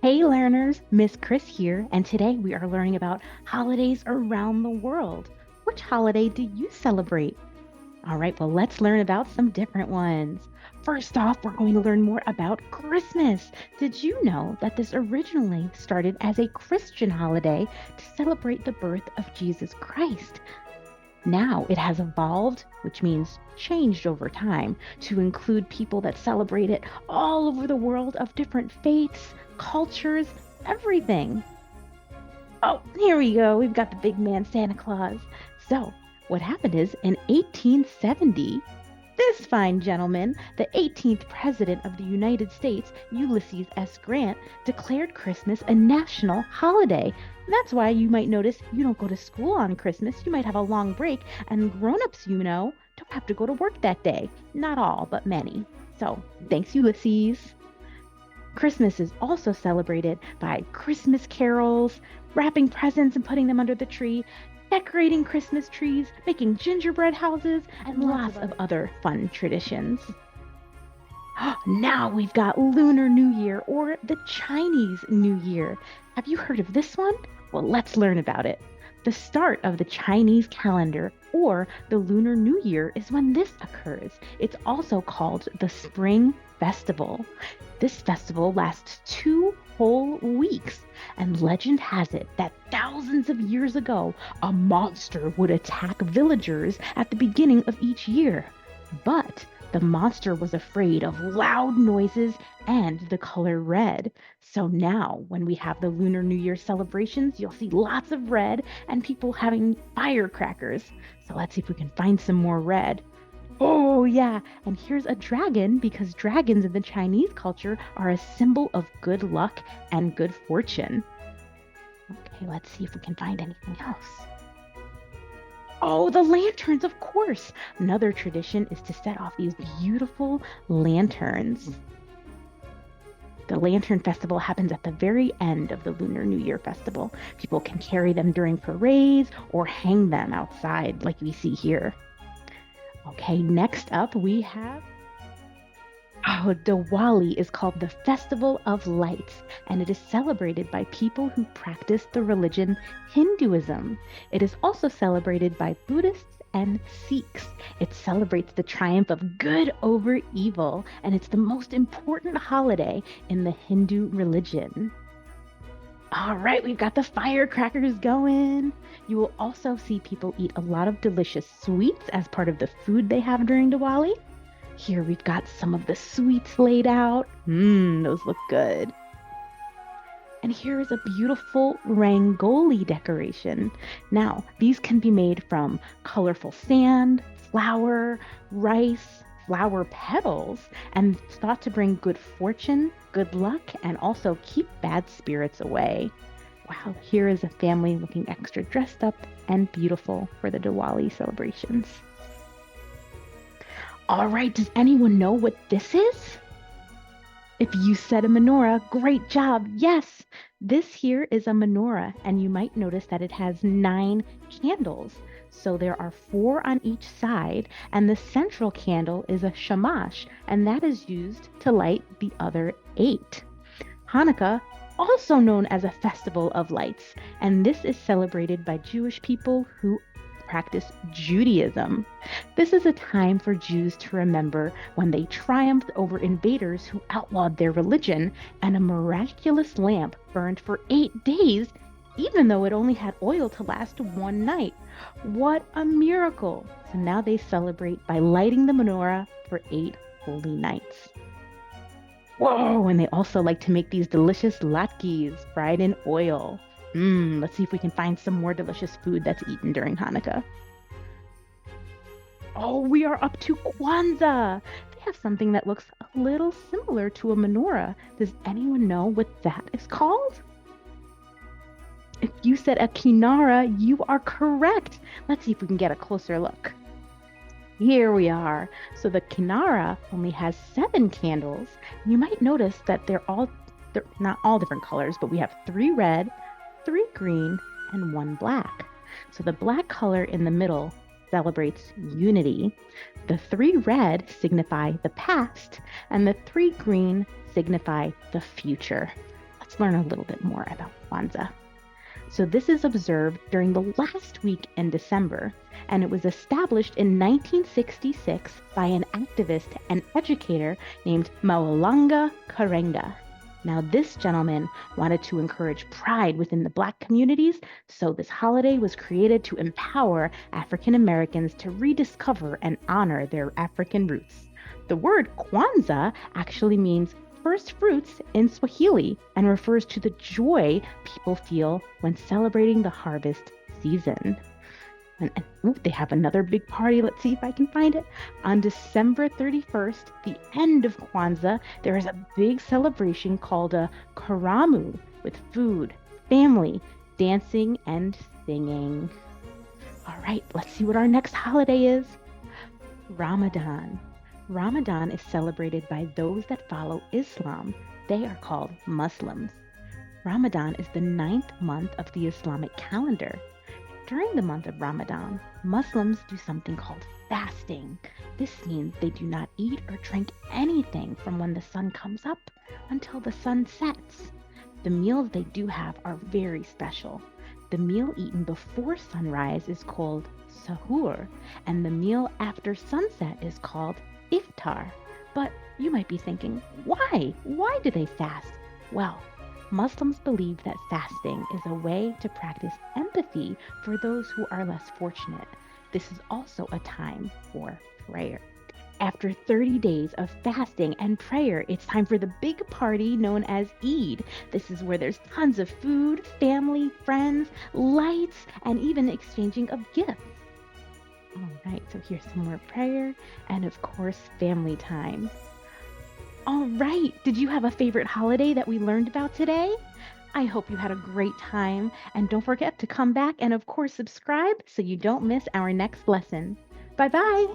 Hey learners, Miss Chris here, and today we are learning about holidays around the world. Which holiday do you celebrate? All right, well, let's learn about some different ones. First off, we're going to learn more about Christmas. Did you know that this originally started as a Christian holiday to celebrate the birth of Jesus Christ? Now it has evolved, which means changed over time, to include people that celebrate it all over the world of different faiths, cultures, everything. Oh, here we go. We've got the big man Santa Claus. So, what happened is in 1870, this fine gentleman, the 18th President of the United States, Ulysses S. Grant, declared Christmas a national holiday. That's why you might notice you don't go to school on Christmas. You might have a long break, and grown-ups, don't have to go to work that day. Not all, but many. So, thanks, Ulysses. Christmas is also celebrated by Christmas carols, wrapping presents and putting them under the tree, decorating Christmas trees, making gingerbread houses, and lots of other fun traditions. Now we've got Lunar New Year or the Chinese New Year. Have you heard of this one? Well, let's learn about it. The start of the Chinese calendar or the Lunar New Year is when this occurs. It's also called the Spring Festival. This festival lasts 2 whole weeks, and legend has it that thousands of years ago, a monster would attack villagers at the beginning of each year. But the monster was afraid of loud noises and the color red. So now, when we have the Lunar New Year celebrations, you'll see lots of red and people having firecrackers. So let's see if we can find some more red. Oh, yeah. And here's a dragon because dragons in the Chinese culture are a symbol of good luck and good fortune. Okay, let's see if we can find anything else. Oh, the lanterns, of course. Another tradition is to set off these beautiful lanterns. The Lantern Festival happens at the very end of the Lunar New Year festival. People can carry them during parades or hang them outside, like we see here. Okay, next up we have. Oh, Diwali is called the Festival of Lights, and it is celebrated by people who practice the religion Hinduism. It is also celebrated by Buddhists and Sikhs. It celebrates the triumph of good over evil, and it's the most important holiday in the Hindu religion. All right, we've got the firecrackers going. You will also see people eat a lot of delicious sweets as part of the food they have during Diwali. Here we've got some of the sweets laid out. Mmm, those look good. And here is a beautiful rangoli decoration. Now, these can be made from colorful sand, flour, rice, flower petals, and it's thought to bring good fortune, good luck, and also keep bad spirits away. Wow, here is a family looking extra dressed up and beautiful for the Diwali celebrations. All right, does anyone know what this is? If you said a menorah, great job. Yes, this here is a menorah, and you might notice that it has 9 candles. So there are 4 on each side, and the central candle is a shamash, and that is used to light the other 8. Hanukkah, also known as a festival of lights, and this is celebrated by Jewish people who practice Judaism. This is a time for Jews to remember when they triumphed over invaders who outlawed their religion, and a miraculous lamp burned for 8 days, even though it only had oil to last one night. What a miracle! So now they celebrate by lighting the menorah for 8 holy nights. Whoa, and they also like to make these delicious latkes fried in oil. Let's see if we can find some more delicious food that's eaten during Hanukkah. Oh, we are up to Kwanzaa. They have something that looks a little similar to a menorah. Does anyone know what that is called? If you said a kinara, you are correct. Let's see if we can get a closer look. Here we are. So the kinara only has 7 candles. You might notice that they're not all different colors, but we have 3 red, 3 green, and 1 black. So the black color in the middle celebrates unity. The 3 red signify the past, and the 3 green signify the future. let's learn a little bit more about Kwanzaa. So, this is observed during the last week in December, and it was established in 1966 by an activist and educator named Maulanga Karenga. Now, this gentleman wanted to encourage pride within the Black communities, so this holiday was created to empower African Americans to rediscover and honor their African roots. The word Kwanzaa actually means first fruits in Swahili and refers to the joy people feel when celebrating the harvest season. And they have another big party. Let's see if I can find it. On December 31st, the end of Kwanzaa, there is a big celebration called a Karamu with food, family, dancing, and singing. All right, let's see what our next holiday is. Ramadan. Ramadan is celebrated by those that follow Islam. They are called Muslims. Ramadan is the 9th month of the Islamic calendar. During the month of Ramadan, Muslims do something called fasting. This means they do not eat or drink anything from when the sun comes up until the sun sets. The meals they do have are very special. The meal eaten before sunrise is called sahur, and the meal after sunset is called iftar. But you might be thinking, why? Why do they fast? Well, Muslims believe that fasting is a way to practice empathy for those who are less fortunate. This is also a time for prayer. After 30 days of fasting and prayer, it's time for the big party known as Eid. This is where there's tons of food, family, friends, lights, and even exchanging of gifts. All right, so here's some more prayer and, of course, family time. All right, did you have a favorite holiday that we learned about today? I hope you had a great time, and don't forget to come back and, of course, subscribe so you don't miss our next lesson. Bye-bye.